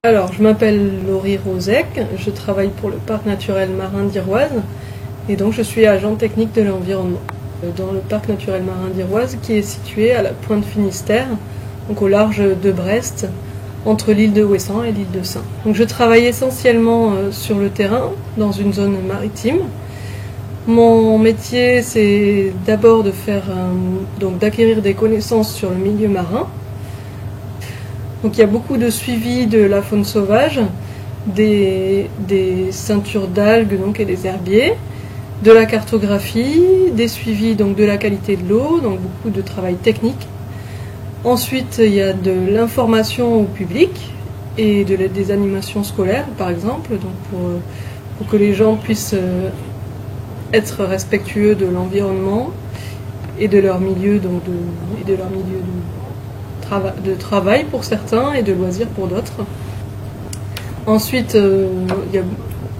Alors, je m'appelle Laurie Rozek, je travaille pour le parc naturel marin d'Iroise et donc je suis agent technique de l'environnement dans le parc naturel marin d'Iroise qui est situé à la pointe Finistère, donc au large de Brest, entre l'île de Ouessant et l'île de Sein. Donc je travaille essentiellement sur le terrain, dans une zone maritime. Mon métier, c'est d'abord d'acquérir des connaissances sur le milieu marin. Donc il y a beaucoup de suivi de la faune sauvage, des ceintures d'algues et des herbiers, de la cartographie, des suivis de la qualité de l'eau, donc beaucoup de travail technique. Ensuite, il y a de l'information au public et des animations scolaires, par exemple, pour que les gens puissent être respectueux de l'environnement et de leur milieu, de travail pour certains et de loisirs pour d'autres. Ensuite, il y a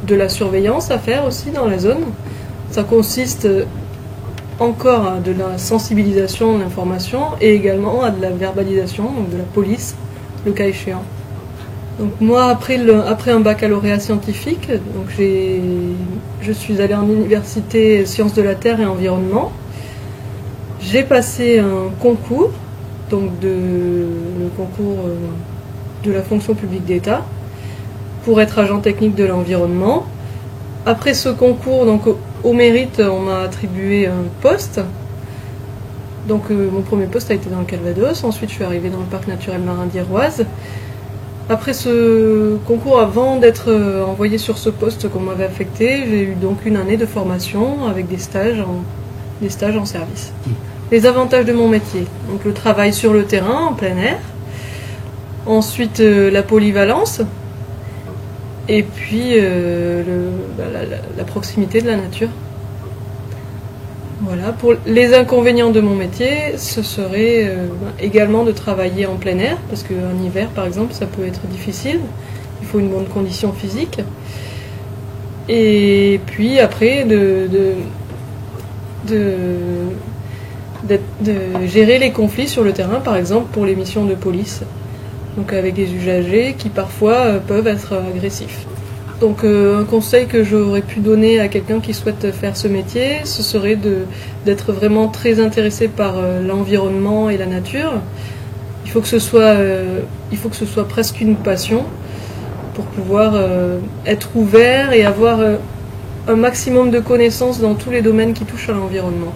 de la surveillance à faire aussi dans la zone. Ça consiste encore à de la sensibilisation, de l'information et également à de la verbalisation, donc de la police, le cas échéant. Donc moi, après un baccalauréat scientifique, je suis allée en université Sciences de la Terre et Environnement. J'ai passé un concours, le concours de la fonction publique d'État, pour être agent technique de l'environnement. Après ce concours, au mérite, on m'a attribué un poste. Donc mon premier poste a été dans le Calvados, ensuite je suis arrivée dans le parc naturel marin d'Iroise. Après ce concours, avant d'être envoyée sur ce poste qu'on m'avait affecté, j'ai eu donc une année de formation avec des stages en service. Les avantages de mon métier, donc le travail sur le terrain, en plein air, ensuite la polyvalence, et puis la proximité de la nature. Voilà. Pour les inconvénients de mon métier, ce serait également de travailler en plein air, parce qu'en hiver, par exemple, ça peut être difficile. Il faut une bonne condition physique. Et puis après, de gérer les conflits sur le terrain, par exemple pour les missions de police, donc avec des usagers qui parfois peuvent être agressifs. Donc un conseil que j'aurais pu donner à quelqu'un qui souhaite faire ce métier, ce serait d'être vraiment très intéressé par l'environnement et la nature. Il faut que ce soit presque une passion pour pouvoir être ouvert et avoir un maximum de connaissances dans tous les domaines qui touchent à l'environnement.